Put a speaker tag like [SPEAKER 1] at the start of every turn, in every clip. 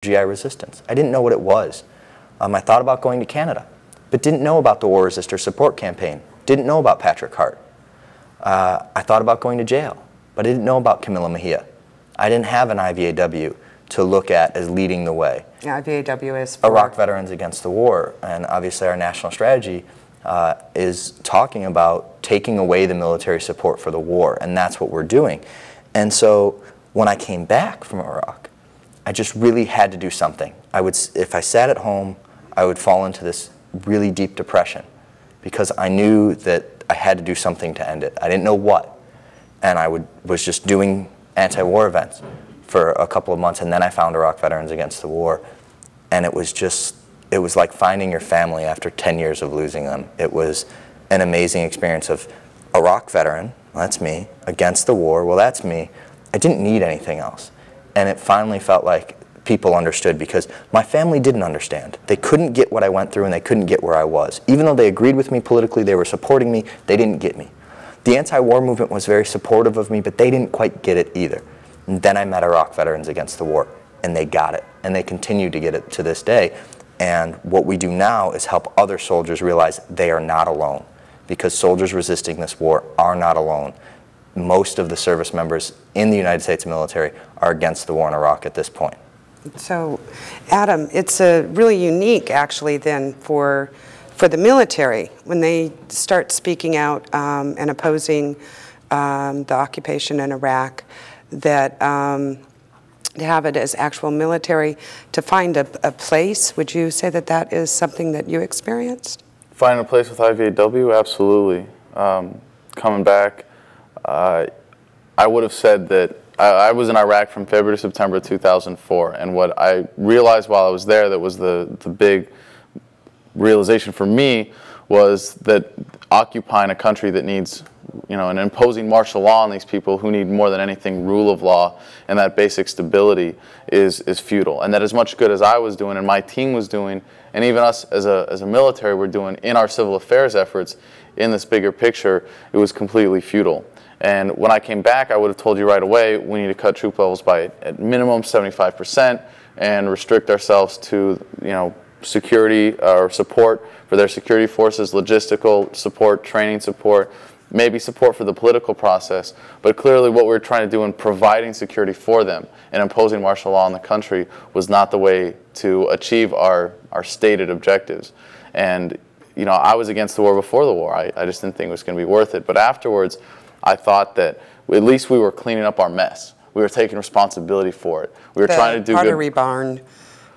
[SPEAKER 1] GI resistance. I didn't know what it was. I thought about going to Canada, but didn't know about the War Resistor Support Campaign. Didn't know about Patrick Hart. I thought about going to jail, but I didn't know about Camilla Mejia. I didn't have an IVAW to look at as leading the way.
[SPEAKER 2] Yeah, IVAW is for
[SPEAKER 1] Iraq Veterans Against the War, and obviously our national strategy is talking about taking away the military support for the war, and that's what we're doing. And so when I came back from Iraq, I just really had to do something. If I sat at home, I would fall into this really deep depression because I knew that I had to do something to end it. I didn't know what. And I was just doing anti-war events for a couple of months, and then I found Iraq Veterans Against the War, and it was like finding your family after 10 years of losing them. It was an amazing experience of Iraq veteran, well, that's me, against the war, well, that's me. I didn't need anything else. And it finally felt like people understood because my family didn't understand. They couldn't get what I went through and they couldn't get where I was. Even though they agreed with me politically, they were supporting me, they didn't get me. The anti-war movement was very supportive of me, but they didn't quite get it either. And then I met Iraq Veterans Against the War, and they got it, and they continue to get it to this day. And what we do now is help other soldiers realize they are not alone, because soldiers resisting this war are not alone. Most of the service members in the United States military are against the war in Iraq at this point.
[SPEAKER 2] So, Adam, it's really unique, actually, then, for the military when they start speaking out and opposing the occupation in Iraq, that to have it as actual military, to find a place. Would you say that that is something that you experienced?
[SPEAKER 3] Finding a place with IVAW, absolutely. Coming back, I would have said that I was in Iraq from February to September 2004, and what I realized while I was there that was the big realization for me was that occupying a country that needs, and imposing martial law on these people who need more than anything rule of law and that basic stability is futile. And that as much good as I was doing and my team was doing, and even us as a military were doing in our civil affairs efforts in this bigger picture, it was completely futile. And when I came back, I would have told you right away, we need to cut troop levels by at minimum 75% and restrict ourselves to, security or support for their security forces, logistical support, training support, maybe support for the political process. But clearly what we were trying to do in providing security for them and imposing martial law in the country was not the way to achieve our stated objectives. And, I was against the war before the war. I just didn't think it was going to be worth it. But afterwards, I thought that at least we were cleaning up our mess. We were taking responsibility for it. We were trying to do good.
[SPEAKER 2] Pottery barn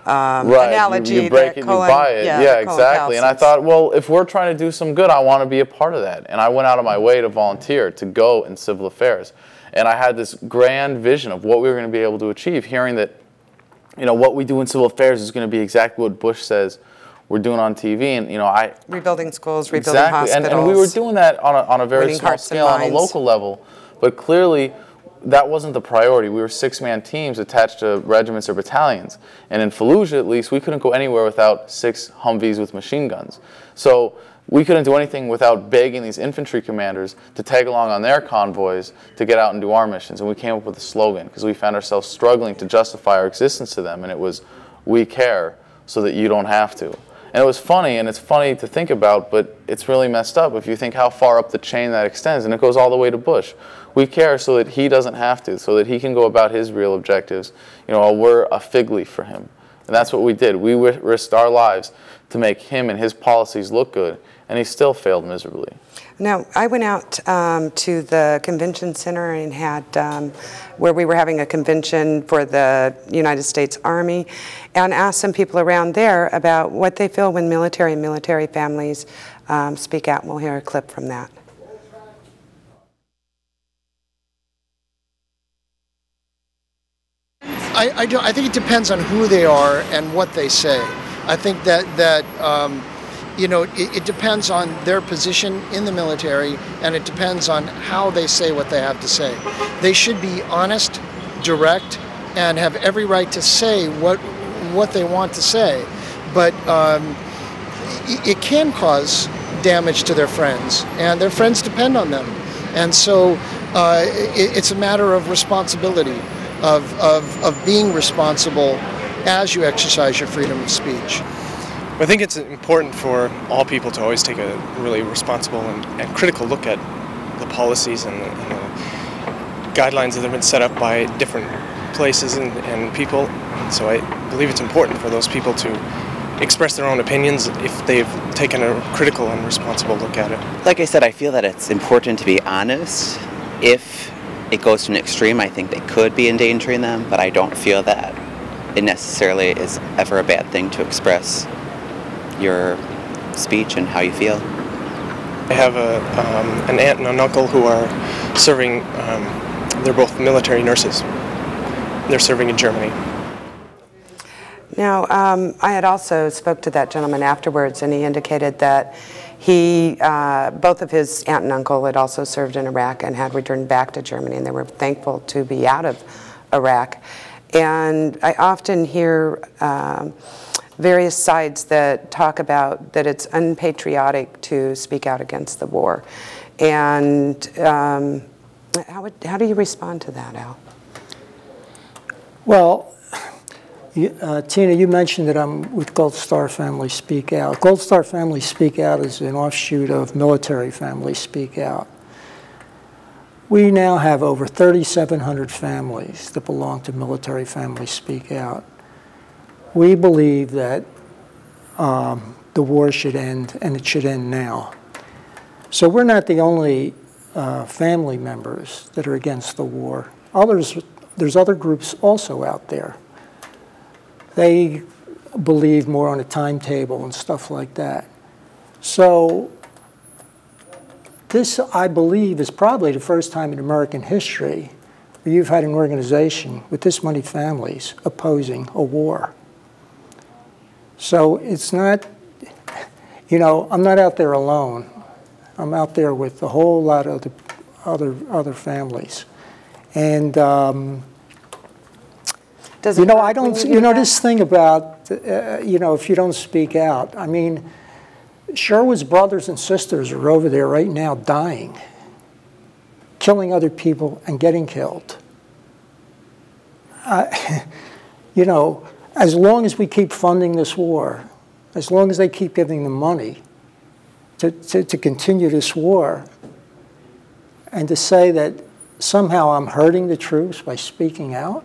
[SPEAKER 3] right.
[SPEAKER 2] analogy.
[SPEAKER 3] You break it, you buy it. Yeah, exactly. And I thought, well, if we're trying to do some good, I want to be a part of that. And I went out of my way to volunteer, to go in civil affairs. And I had this grand vision of what we were going to be able to achieve, hearing that, what we do in civil affairs is going to be exactly what Bush says we're doing on TV. And,
[SPEAKER 2] rebuilding schools, rebuilding hospitals.
[SPEAKER 3] And we were doing that on a very small scale, on a local level. But clearly, that wasn't the priority. We were six-man teams attached to regiments or battalions. And in Fallujah, at least, we couldn't go anywhere without 6 Humvees with machine guns. So we couldn't do anything without begging these infantry commanders to tag along on their convoys to get out and do our missions. And we came up with a slogan because we found ourselves struggling to justify our existence to them. And it was, we care so that you don't have to. And it was funny, and it's funny to think about, but it's really messed up if you think how far up the chain that extends, and it goes all the way to Bush. We care so that he doesn't have to, so that he can go about his real objectives. We're a fig leaf for him. And that's what we did. We risked our lives to make him and his policies look good, and he still failed miserably.
[SPEAKER 2] Now, I went out to the convention center and had, where we were having a convention for the United States Army, and asked some people around there about what they feel when military and military families speak out. And we'll hear a clip from that.
[SPEAKER 4] I think it depends on who they are and what they say. I think that it depends on their position in the military, and it depends on how they say what they have to say. They should be honest, direct, and have every right to say what they want to say. But it can cause damage to their friends, and their friends depend on them. And so it's a matter of responsibility, of being responsible as you exercise your freedom of speech.
[SPEAKER 5] I think it's important for all people to always take a really responsible and critical look at the policies and the guidelines that have been set up by different places and people. So I believe it's important for those people to express their own opinions if they've taken a critical and responsible look at it.
[SPEAKER 6] Like I said, I feel that it's important to be honest. If it goes to an extreme, I think they could be endangering them, but I don't feel that it necessarily is ever a bad thing to express your speech and how you feel.
[SPEAKER 5] I have an aunt and an uncle who are serving, they're both military nurses. They're serving in Germany.
[SPEAKER 2] Now, I had also spoke to that gentleman afterwards, and he indicated that both of his aunt and uncle had also served in Iraq and had returned back to Germany, and they were thankful to be out of Iraq. And I often hear various sides that talk about that it's unpatriotic to speak out against the war. And how do you respond to that, Al?
[SPEAKER 7] Well, Tina, you mentioned that I'm with Gold Star Family Speak Out. Gold Star Family Speak Out is an offshoot of Military Family Speak Out. We now have over 3,700 families that belong to Military Family Speak Out. We believe that the war should end, and it should end now. So we're not the only family members that are against the war. There's other groups also out there. They believe more on a timetable and stuff like that. So this, I believe, is probably the first time in American history where you've had an organization with this many families opposing a war. So it's not, you know, I'm not out there alone. I'm out there with a whole lot of other families. And you know, I don't, you know, this thing about, you know, if you don't speak out, I mean, Sherwood's brothers and sisters are over there right now dying, killing other people and getting killed. You know, as long as we keep funding this war, as long as they keep giving them money to continue this war, and to say that somehow I'm hurting the troops by speaking out,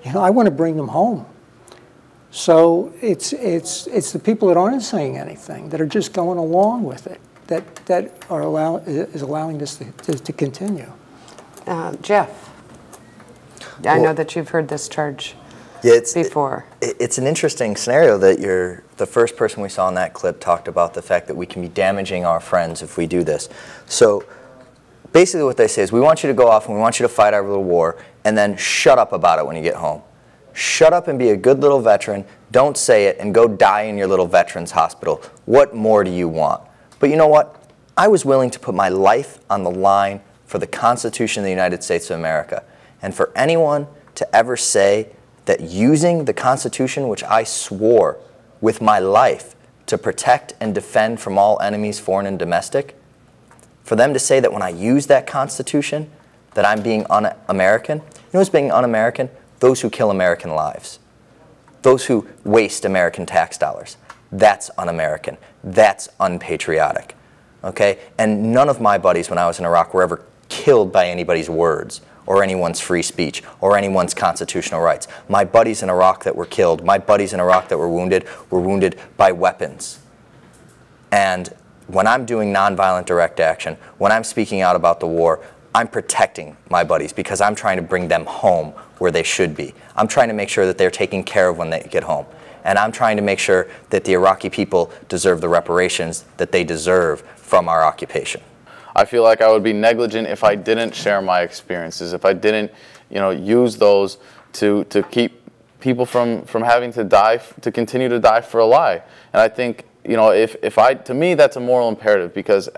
[SPEAKER 7] you know, I want to bring them home. So it's the people that aren't saying anything, that are just going along with it, that is allowing this to continue.
[SPEAKER 2] Jeff, I know that you've heard this charge before.
[SPEAKER 1] It's an interesting scenario that the first person we saw in that clip talked about the fact that we can be damaging our friends if we do this. So basically what they say is, we want you to go off and we want you to fight our little war, and then shut up about it when you get home. Shut up and be a good little veteran. Don't say it and go die in your little veterans hospital. What more do you want? But you know what? I was willing to put my life on the line for the Constitution of the United States of America. And for anyone to ever say that using the Constitution, which I swore with my life to protect and defend from all enemies, foreign and domestic, for them to say that when I use that Constitution, that I'm being un-American. You know who's being un-American? Those who kill American lives. Those who waste American tax dollars. That's un-American. That's unpatriotic. Okay? And none of my buddies when I was in Iraq were ever killed by anybody's words or anyone's free speech or anyone's constitutional rights. My buddies in Iraq that were killed, my buddies in Iraq that were wounded by weapons. And when I'm doing nonviolent direct action, when I'm speaking out about the war, I'm protecting my buddies because I'm trying to bring them home where they should be. I'm trying to make sure that they're taken care of when they get home. And I'm trying to make sure that the Iraqi people deserve the reparations that they deserve from our occupation.
[SPEAKER 3] I feel like I would be negligent if I didn't share my experiences, if I didn't, you know, use those to keep people from having to die, to continue to die for a lie. And I think, you know, to me, that's a moral imperative, because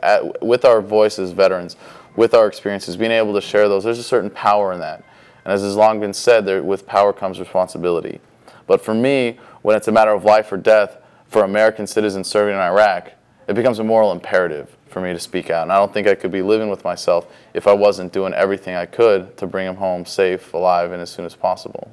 [SPEAKER 3] with our voice as veterans, with our experiences, being able to share those, there's a certain power in that. And as has long been said, with power comes responsibility. But for me, when it's a matter of life or death for American citizens serving in Iraq, it becomes a moral imperative for me to speak out. And I don't think I could be living with myself if I wasn't doing everything I could to bring them home safe, alive, and as soon as possible.